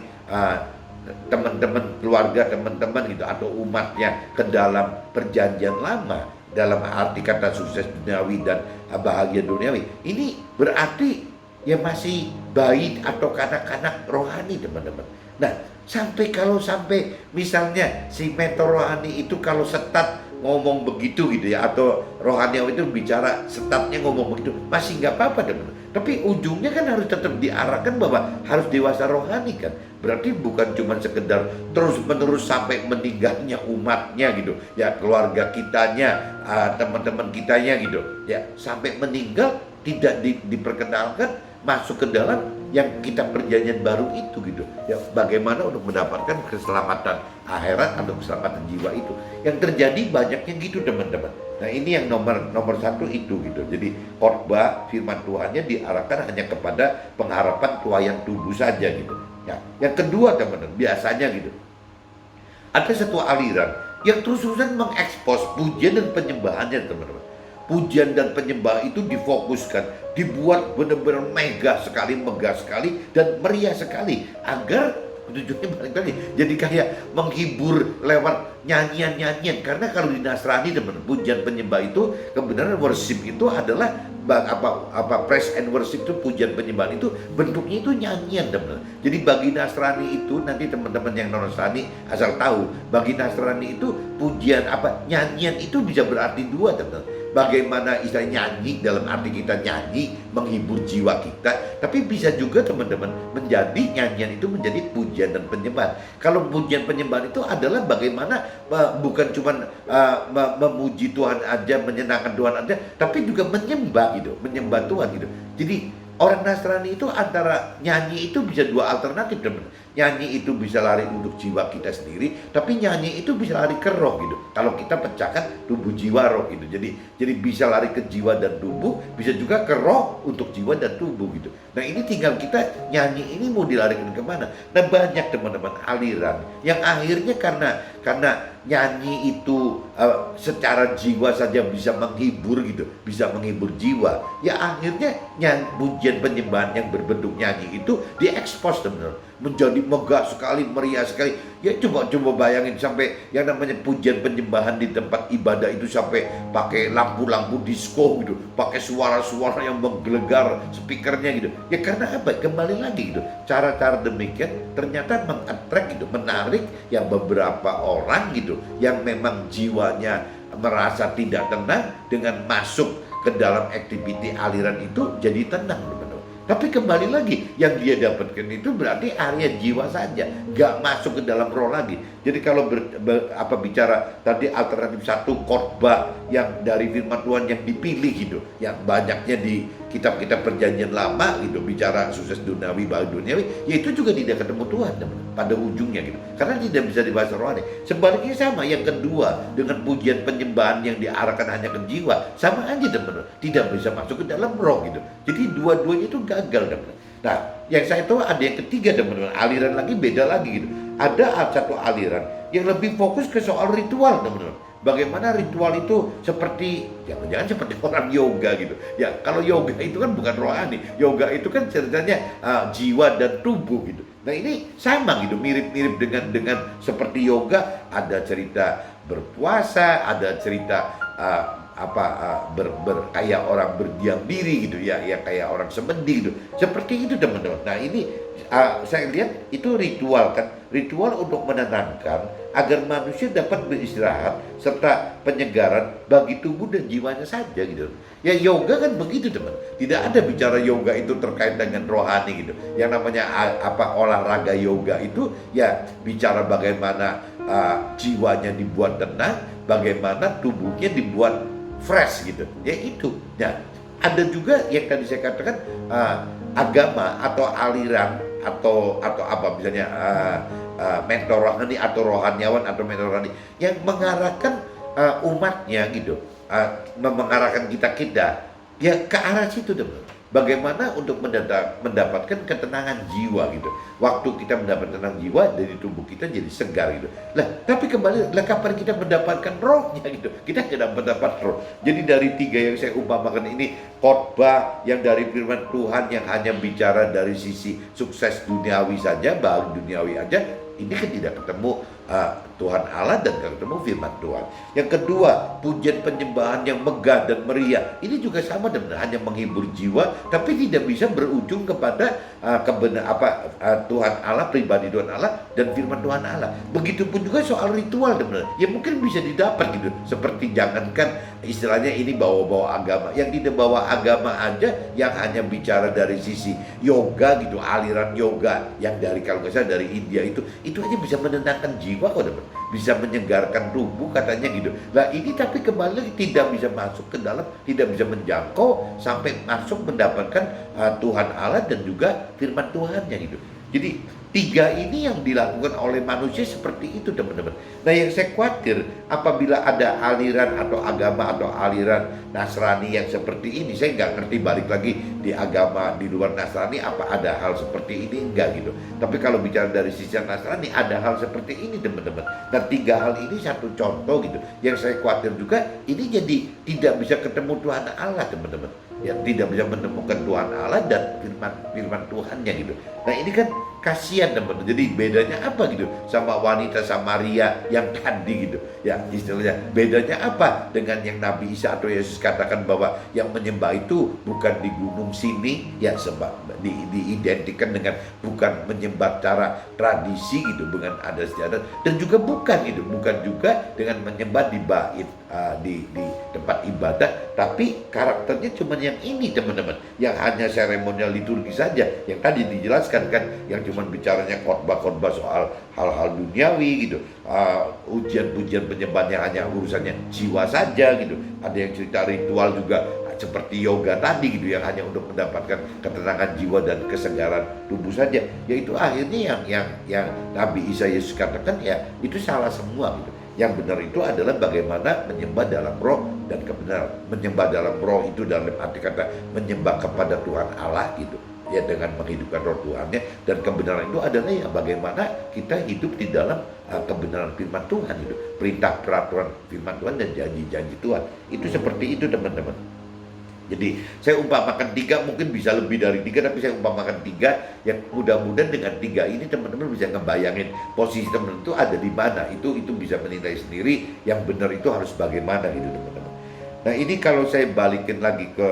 teman-teman keluarga, teman-teman gitu atau umatnya ke dalam perjanjian lama, dalam arti kata sukses duniawi dan bahagia duniawi, ini berarti ya masih bayi atau kanak-kanak rohani, teman-teman. Nah, sampai misalnya si mentor rohani itu kalau setat ngomong begitu gitu ya, atau rohaniawi itu bicara setatnya ngomong begitu, masih nggak apa-apa, teman-teman. Tapi ujungnya kan harus tetap diarahkan bahwa harus dewasa rohani kan. Berarti bukan cuma sekedar terus-menerus sampai meninggalnya umatnya gitu. Ya keluarga kitanya, teman-teman kitanya gitu. Ya sampai meninggal tidak diperkenalkan masuk ke dalam yang kita perjanjian baru itu gitu. Ya bagaimana untuk mendapatkan keselamatan akhirat atau keselamatan jiwa itu. Yang terjadi banyaknya gitu, teman-teman. Nah ini yang nomor satu itu gitu. Jadi khotbah firman Tuhannya diarahkan hanya kepada pengharapan tuayan tubuh saja gitu. Ya, yang kedua, teman-teman, biasanya gitu, ada satu aliran yang terus-terusan mengekspos pujian dan penyembahannya, teman-teman. Pujian dan penyembahan itu difokuskan, dibuat benar-benar megah sekali dan meriah sekali agar tujuannya balik lagi jadi kayak menghibur lewat nyanyian-nyanyian. Karena kalau di Nasrani, teman-teman, pujian penyembah itu kebenaran worship itu adalah praise and worship itu, pujian penyembahan itu bentuknya itu nyanyian, teman-teman. Jadi bagi Nasrani itu, nanti teman-teman yang non Nasrani asal tahu, bagi Nasrani itu pujian nyanyian itu bisa berarti dua, teman-teman. Bagaimana istilah nyanyi dalam arti kita nyanyi menghibur jiwa kita, tapi bisa juga, teman-teman, menjadi nyanyian itu menjadi pujian dan penyembahan. Kalau pujian penyembahan itu adalah bagaimana bukan cuma memuji Tuhan aja, menyenangkan Tuhan aja, tapi juga menyembah gitu, menyembah Tuhan gitu. Jadi orang Nasrani itu antara nyanyi itu bisa dua alternatif, teman. Nyanyi itu bisa lari untuk jiwa kita sendiri, tapi nyanyi itu bisa lari ke roh gitu. Kalau kita pecahkan tubuh jiwa roh gitu. Jadi bisa lari ke jiwa dan tubuh, bisa juga ke roh untuk jiwa dan tubuh gitu. Nah ini tinggal kita nyanyi ini mau dilarikan kemana. Nah banyak, teman-teman, aliran yang akhirnya karena nyanyi itu secara jiwa saja bisa menghibur gitu, bisa menghibur jiwa. Ya akhirnya pujian penyembahan yang berbentuk nyanyi itu diekspos, teman-teman, menjadi megah sekali, meriah sekali. Ya coba bayangin sampai yang namanya pujian penyembahan di tempat ibadah itu sampai pakai lampu-lampu disco gitu, pakai suara-suara yang menggelegar speakernya gitu. Ya karena apa? Kembali lagi gitu. Cara-cara demikian ternyata mengattract gitu, menarik yang beberapa orang gitu yang memang jiwanya merasa tidak tenang, dengan masuk ke dalam aktiviti aliran itu jadi tenang, teman-teman. Tapi kembali lagi, yang dia dapatkan itu berarti area jiwa saja, gak masuk ke dalam roh lagi. Jadi kalau bicara tadi alternatif satu, khotbah yang dari firman Tuhan yang dipilih gitu, yang banyaknya di kitab-kitab perjanjian lama gitu, bicara sukses duniawi, bahagia duniawi, ya itu juga tidak ketemu Tuhan, teman-teman, pada ujungnya gitu, karena tidak bisa dibahas rohani. Sebaliknya sama yang kedua, dengan pujian penyembahan yang diarahkan hanya ke jiwa, sama aja, teman-teman, tidak bisa masuk ke dalam roh gitu. Jadi dua-duanya itu gagal, teman-teman. Nah, yang saya tahu ada yang ketiga, teman-teman, aliran lagi, beda lagi gitu. Ada satu aliran yang lebih fokus ke soal ritual, teman-teman. Bagaimana ritual itu seperti, jangan seperti orang yoga gitu. Ya, kalau yoga itu kan bukan rohani. Yoga itu kan ceritanya jiwa dan tubuh gitu. Nah ini sama gitu, mirip-mirip dengan seperti yoga. Ada cerita berpuasa, ada cerita kayak orang berdiam diri gitu ya, kayak orang semedi gitu. Seperti itu, teman-teman. Nah ini saya lihat itu ritual kan, ritual untuk menenangkan agar manusia dapat beristirahat serta penyegaran bagi tubuh dan jiwanya saja gitu. Ya yoga kan begitu, teman. Tidak ada bicara yoga itu terkait dengan rohani gitu. Yang namanya olahraga yoga itu ya bicara bagaimana jiwanya dibuat tenang, bagaimana tubuhnya dibuat fresh gitu. Ya itu. Nah, ada juga yang tadi saya katakan agama atau aliran atau misalnya mentor rohani atau rohaniawan atau mentor rohani yang mengarahkan umatnya gitu, mengarahkan kita ya ke arah situ, teman. Bagaimana untuk mendapatkan ketenangan jiwa gitu. Waktu kita mendapat tenang jiwa dari tubuh kita jadi segar gitu. Lah, tapi kembali, lah kapan kita mendapatkan rohnya gitu? Kita tidak mendapat roh. Jadi dari tiga yang saya umpamakan ini, khotbah yang dari firman Tuhan yang hanya bicara dari sisi sukses duniawi saja, baru duniawi aja, ini kan tidak ketemu Tuhan Allah dan ketemu firman Tuhan. Yang kedua, pujian penyembahan yang megah dan meriah, ini juga sama dan hanya menghibur jiwa, tapi tidak bisa berujung kepada Tuhan Allah, pribadi Tuhan Allah dan firman Tuhan Allah. Begitupun juga soal ritual teman, ya mungkin bisa didapat gitu. Seperti jangankan istilahnya ini bawa-bawa agama, yang tidak bawa agama aja, yang hanya bicara dari sisi yoga gitu, aliran yoga yang dari kalau nggak salah dari India itu aja bisa menenangkan jiwa kok teman, bisa menyegarkan tubuh katanya gitu. Nah ini tapi kembali lagi tidak bisa masuk ke dalam, tidak bisa menjangkau sampai masuk mendapatkan Tuhan Allah dan juga firman Tuhannya gitu. Jadi tiga ini yang dilakukan oleh manusia seperti itu teman-teman. Nah yang saya khawatir apabila ada aliran atau agama atau aliran Nasrani yang seperti ini, saya nggak ngerti balik lagi di agama di luar Nasrani apa ada hal seperti ini, enggak gitu. Tapi kalau bicara dari sisi Nasrani ada hal seperti ini teman-teman. Dan tiga hal ini satu contoh gitu. Yang saya khawatir juga ini jadi tidak bisa ketemu Tuhan Allah teman-teman. Ya tidak bisa menemukan Tuhan Allah dan firman Tuhannya gitu. Nah ini kan kasihan teman-teman. Jadi bedanya apa gitu sama wanita Samaria yang tadi gitu. Ya istilahnya bedanya apa dengan yang Nabi Isa atau Yesus katakan bahwa yang menyembah itu bukan di gunung sini, ya sebab diidentikan dengan bukan menyembah cara tradisi gitu dengan adat istiadat, dan juga bukan juga dengan menyembah di bait di tempat ibadah, tapi karakternya cuma yang ini teman-teman, yang hanya seremonial liturgi saja, yang tadi dijelaskan kan, yang cuma bicaranya khotbah-khotbah soal hal-hal duniawi gitu, ujian-ujian penyembahannya hanya urusannya jiwa saja gitu. Ada yang cerita ritual juga seperti yoga tadi gitu, yang hanya untuk mendapatkan ketenangan jiwa dan kesegaran tubuh saja. Yaitu akhirnya yang Nabi Isa Yesus katakan ya itu salah semua gitu. Yang benar itu adalah bagaimana menyembah dalam roh dan kebenaran. Menyembah dalam roh itu dalam arti kata menyembah kepada Tuhan Allah gitu, ya dengan menghidupkan roh Tuhannya. Dan kebenaran itu adalah ya bagaimana kita hidup di dalam kebenaran firman Tuhan itu, perintah peraturan firman Tuhan dan janji-janji Tuhan. Itu seperti itu teman-teman. Jadi saya umpamakan tiga, mungkin bisa lebih dari tiga, tapi saya umpamakan tiga yang mudah-mudahan dengan tiga ini teman-teman bisa ngebayangin posisi teman-teman itu ada di mana. Itu bisa menilai sendiri yang benar itu harus bagaimana gitu teman-teman. Nah ini kalau saya balikin lagi ke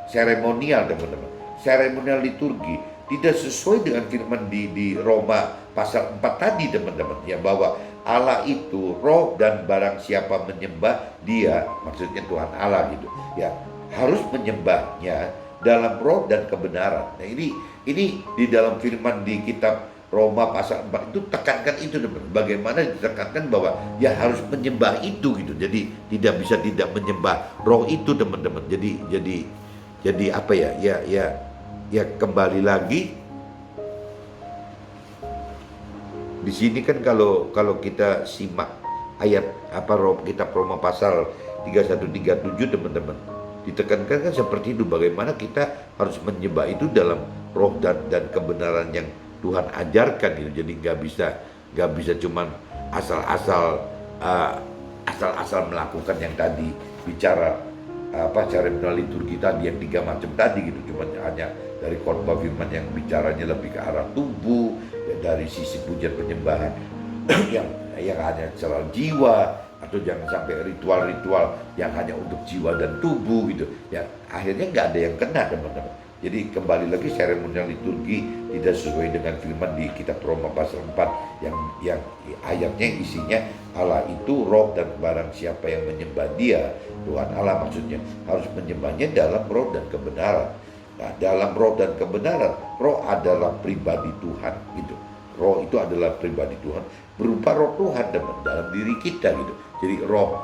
seremonial teman-teman, seremonial liturgi tidak sesuai dengan firman di Roma pasal 4 tadi teman-teman, ya bahwa Allah itu roh dan barang siapa menyembah dia, maksudnya Tuhan Allah gitu ya, harus menyembahnya dalam roh dan kebenaran. Nah ini di dalam firman di kitab Roma pasal 4 itu tekankan itu teman-teman. Bagaimana ditekankan bahwa ya harus menyembah itu gitu. Jadi tidak bisa tidak menyembah roh itu teman-teman. Jadi apa ya kembali lagi di sini kan kalau kita simak ayat kitab Roma pasal 31-37 teman-teman, ditekankan kan seperti itu, bagaimana kita harus menyembah itu dalam roh dan kebenaran yang Tuhan ajarkan gitu. Jadi nggak bisa cuman asal-asal melakukan yang tadi bicara seremonial liturgi tadi yang 3 macam tadi gitu, cuman hanya dari khotbah firman yang bicaranya lebih ke arah tubuh ya, dari sisi pujian penyembahan yang hanya soal jiwa, atau jangan sampai ritual-ritual yang hanya untuk jiwa dan tubuh gitu ya, akhirnya nggak ada yang kena teman-teman. Jadi kembali lagi seremonial liturgi tidak sesuai dengan firman di kitab Roma pasal 4 yang ayatnya isinya Allah itu roh dan barang siapa yang menyembah dia, Tuhan Allah maksudnya, harus menyembahnya dalam roh dan kebenaran. Nah dalam roh dan kebenaran, roh adalah pribadi Tuhan gitu. Roh itu adalah pribadi Tuhan berupa roh Tuhan dalam diri kita gitu. Jadi roh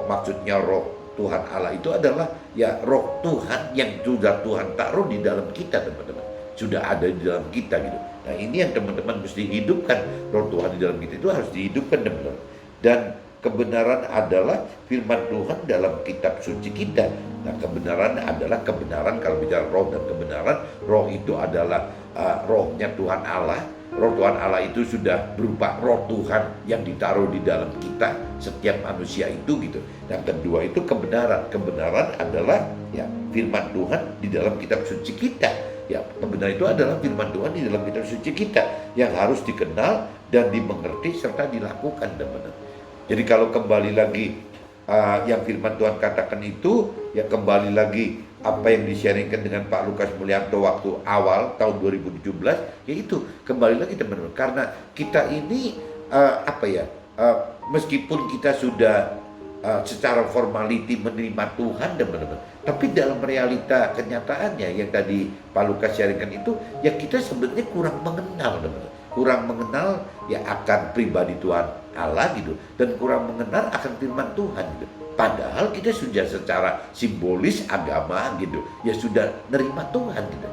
maksudnya roh Tuhan Allah itu adalah ya roh Tuhan yang sudah Tuhan taruh di dalam kita teman-teman, sudah ada di dalam kita gitu. Nah ini yang teman-teman mesti hidupkan, roh Tuhan di dalam kita itu harus dihidupkan teman-teman. Dan Kebenaran adalah firman Tuhan dalam kitab suci kita. Nah, kebenaran adalah kebenaran. Kalau bicara roh dan kebenaran, roh itu adalah rohnya Tuhan Allah. Roh Tuhan Allah itu sudah berupa roh Tuhan yang ditaruh di dalam kita, setiap manusia itu gitu. Dan kedua itu kebenaran. Kebenaran adalah ya firman Tuhan di dalam kitab suci kita. Ya, kebenaran itu adalah firman Tuhan di dalam kitab suci kita yang harus dikenal dan dimengerti serta dilakukan, teman-teman. Jadi kalau kembali lagi yang firman Tuhan katakan itu, ya kembali lagi apa yang di-sharingkan dengan Pak Lukas Mulyanto waktu awal tahun 2017, yaitu kembali lagi teman-teman, karena kita ini meskipun kita sudah secara formality menerima Tuhan, teman-teman, tapi dalam realita kenyataannya yang tadi Pak Lukas sharingkan itu, ya kita sebenarnya kurang mengenal, teman-teman. Kurang mengenal ya akan pribadi Tuhan Allah gitu, dan kurang mengenal akan firman Tuhan gitu. Padahal kita sudah secara simbolis agama gitu, ya sudah nerima Tuhan gitu.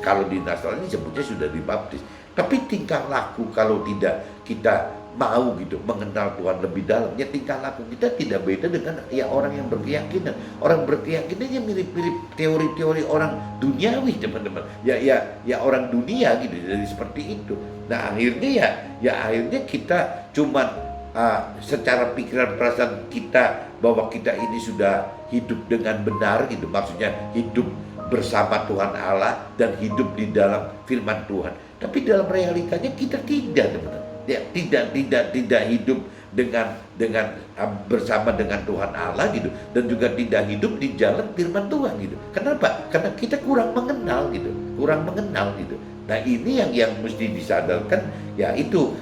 Kalau di Nasrani sebutnya sudah dibaptis. Tapi tingkah laku kalau tidak kita mau gitu mengenal Tuhan lebih dalam, ya tingkah laku kita tidak beda dengan ya orang yang berkeyakinan. Orang berkeyakinannya mirip-mirip teori-teori orang duniawi, teman-teman. Ya orang dunia gitu, jadi seperti itu. Nah akhirnya akhirnya kita cuman secara pikiran perasaan kita bahwa kita ini sudah hidup dengan benar gitu, maksudnya hidup bersama Tuhan Allah dan hidup di dalam firman Tuhan. Tapi dalam realitanya kita tidak, teman-teman. Ya, tidak hidup dengan bersama dengan Tuhan Allah gitu, dan juga tidak hidup di jalan firman Tuhan gitu. Kenapa? Karena kita kurang mengenal gitu. Nah, ini yang mesti disadarkan, ya itu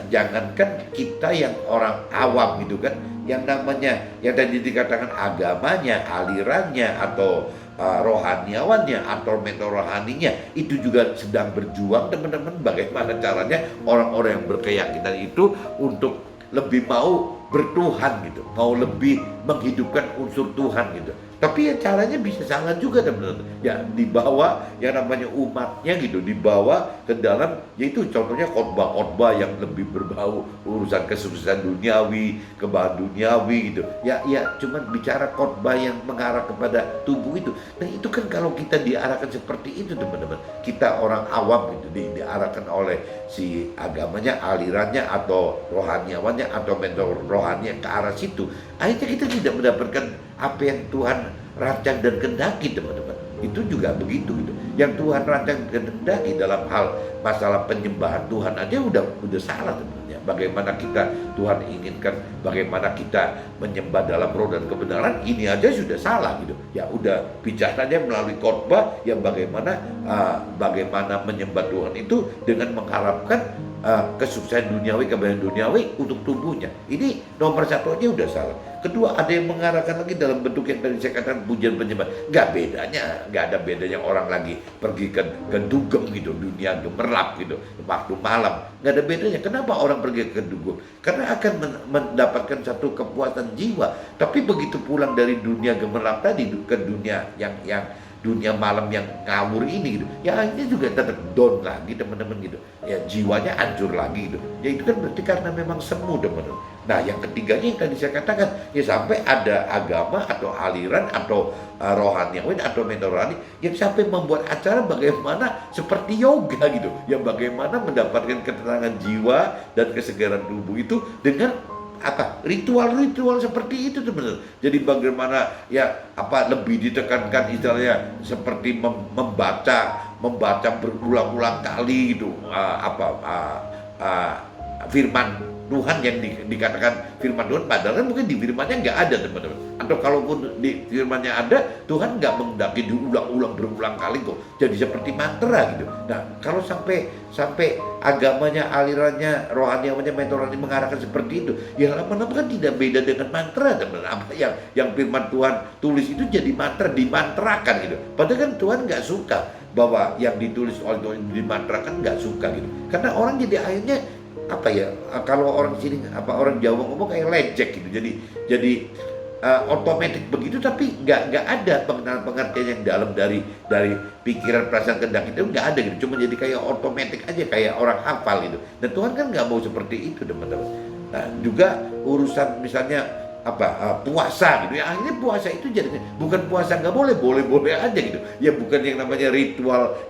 jangankan kita yang orang awam gitu kan, yang namanya yang tadi dikatakan agamanya, alirannya atau rohaniawannya atau mentor rohaninya itu juga sedang berjuang, teman-teman, bagaimana caranya orang-orang yang berkeyakinan itu untuk lebih mau bertuhan gitu, mau lebih menghidupkan unsur Tuhan gitu. Tapi ya caranya bisa salah juga, teman-teman. Ya dibawa yang namanya umatnya gitu, dibawa ke dalam, yaitu contohnya khotbah-khotbah yang lebih berbau urusan kesuksesan duniawi, kebahagiaan duniawi gitu. Ya cuman bicara khotbah yang mengarah kepada tubuh itu. Nah itu kan kalau kita diarahkan seperti itu, teman-teman, kita orang awam gitu diarahkan oleh si agamanya, alirannya atau rohaniawannya atau mentor rohani ke arah situ, akhirnya kita tidak mendapatkan apa yang Tuhan rancang dan kehendaki, teman-teman. Itu juga begitu gitu. Yang Tuhan rancang dan kehendaki dalam hal masalah penyembahan Tuhan aja udah salah, teman-teman. Bagaimana kita Tuhan inginkan, bagaimana kita menyembah dalam roh dan kebenaran, ini aja sudah salah gitu. Ya udah bicaranya melalui khotbah yang bagaimana menyembah Tuhan itu dengan mengharapkan kesuksesan duniawi, kebahagiaan duniawi untuk tubuhnya. Ini nomor satu aja udah salah. Kedua, ada yang mengarahkan lagi dalam bentuk yang tadi saya katakan pujian penyembahan. Nggak ada bedanya orang lagi pergi ke dugem gitu, dunia gemerlap gitu, waktu malam. Nggak ada bedanya. Kenapa orang pergi ke dugem? Karena akan mendapatkan satu kepuasan jiwa. Tapi begitu pulang dari dunia gemerlap tadi ke dunia yang dunia malam yang ngawur ini gitu, ya akhirnya juga tetap down lagi, teman-teman gitu. Ya jiwanya hancur lagi gitu. Ya itu kan berarti karena memang semu, teman-teman. Nah yang ketiganya yang tadi saya katakan, ya sampai ada agama atau aliran atau rohaniawan atau mentor rohani yang sampai membuat acara bagaimana seperti yoga gitu, yang bagaimana mendapatkan ketenangan jiwa dan kesegaran tubuh itu dengan ritual-ritual seperti itu, teman-teman. Jadi bagaimana lebih ditekankan istilahnya seperti membaca berulang-ulang kali gitu firman Tuhan yang dikatakan firman Tuhan, padahal mungkin di firmannya nggak ada, teman-teman. Atau kalaupun di firmannya ada, Tuhan nggak menghendaki diulang-ulang berulang kali kok. Jadi seperti mantra gitu. Nah, kalau sampai agamanya, alirannya, rohaniawannya, mentor rohani mengarahkan seperti itu, ya lama-lama kan tidak beda dengan mantra, teman-teman. Apa yang firman Tuhan tulis itu jadi mantra, dimantrakan gitu. Padahal kan Tuhan nggak suka bahwa yang ditulis oleh Tuhan dimantrakan, nggak suka gitu. Karena orang jadi akhirnya kalau orang sini orang Jawa ngomong kayak lecek gitu, jadi otomatis begitu, tapi nggak ada pengertian yang dalam dari pikiran perasaan kehendak itu nggak ada gitu, cuma jadi kayak otomatis aja, kayak orang hafal gitu. Dan Tuhan kan nggak mau seperti itu, teman-teman. Nah, juga urusan misalnya puasa gitu ya, akhirnya puasa itu jadi bukan puasa nggak boleh, boleh aja gitu ya, bukan yang namanya ritual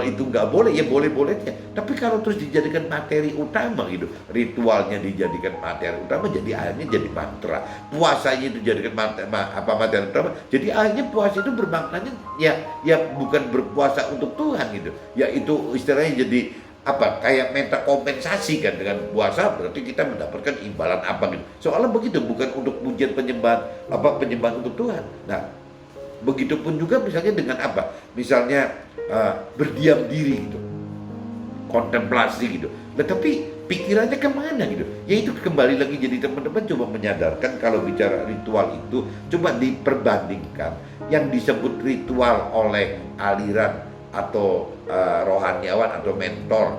itu nggak boleh ya, boleh aja, tapi kalau terus dijadikan materi utama gitu, ritualnya dijadikan materi utama, jadi akhirnya jadi mantra, puasanya itu dijadikan materi utama, jadi akhirnya puasa itu bermaknanya ya bukan berpuasa untuk Tuhan gitu ya, itu istilahnya jadi kayak minta kompensasi kan, dengan puasa berarti kita mendapatkan imbalan apa gitu. Soalnya begitu, bukan untuk pujian penyembahan untuk Tuhan. Nah, begitupun juga misalnya dengan misalnya berdiam diri gitu, kontemplasi gitu. Nah, tapi pikirannya kemana gitu? Ya itu kembali lagi, jadi teman-teman coba menyadarkan kalau bicara ritual itu coba diperbandingkan yang disebut ritual oleh aliran atau rohaniawan atau mentor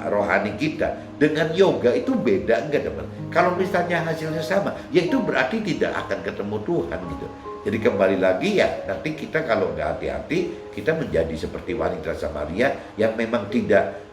rohani kita dengan yoga itu beda enggak teman? Kalau misalnya hasilnya sama, ya itu berarti tidak akan ketemu Tuhan gitu. Jadi kembali lagi ya, nanti kita kalau nggak hati-hati, kita menjadi seperti wanita Samaria yang memang tidak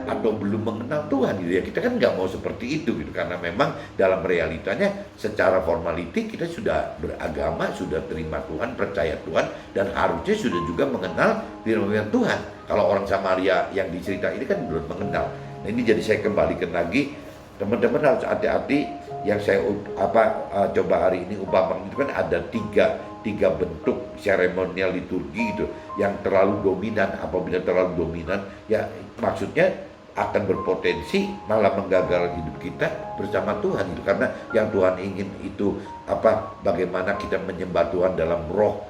atau belum mengenal Tuhan gitu ya. Kita kan nggak mau seperti itu gitu, karena memang dalam realitanya secara formality kita sudah beragama, sudah terima Tuhan, percaya Tuhan, dan harusnya sudah juga mengenal firman Tuhan. Kalau orang Samaria yang dicerita ini kan belum mengenal. Nah, ini jadi saya kembalikan lagi, teman-teman harus hati-hati. Yang saya coba hari ini umpamakan itu kan ada tiga bentuk seremonial liturgi gitu yang terlalu dominan. Apabila terlalu dominan ya maksudnya akan berpotensi malah menggagalkan hidup kita bersama Tuhan itu, karena yang Tuhan ingin itu bagaimana kita menyembah Tuhan dalam roh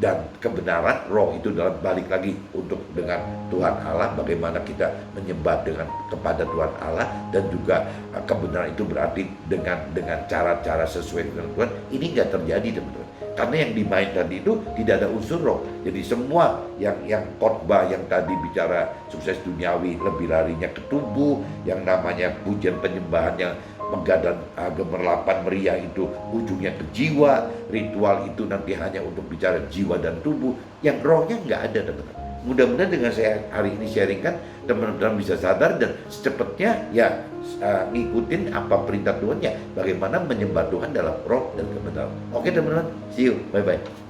dan kebenaran. Roh itu dalam balik lagi untuk dengan Tuhan Allah, bagaimana kita menyembah kepada Tuhan Allah, dan juga kebenaran itu berarti dengan cara-cara sesuai dengan Tuhan. Ini nggak terjadi teman-teman, karena yang dimain tadi itu tidak ada unsur roh. Jadi semua yang khotbah yang tadi bicara sukses duniawi lebih larinya ke tubuh, yang namanya pujian penyembahan yang megah dan gemerlapan meriah itu ujungnya ke jiwa, ritual itu nanti hanya untuk bicara jiwa dan tubuh, yang rohnya nggak ada teman-teman. Mudah-mudahan dengan saya hari ini sharingkan, teman-teman bisa sadar dan secepatnya ya ngikutin apa perintah Tuhan ya, bagaimana menyembah Tuhan dalam roh dan kebenaran. Oke teman-teman, see you, bye-bye.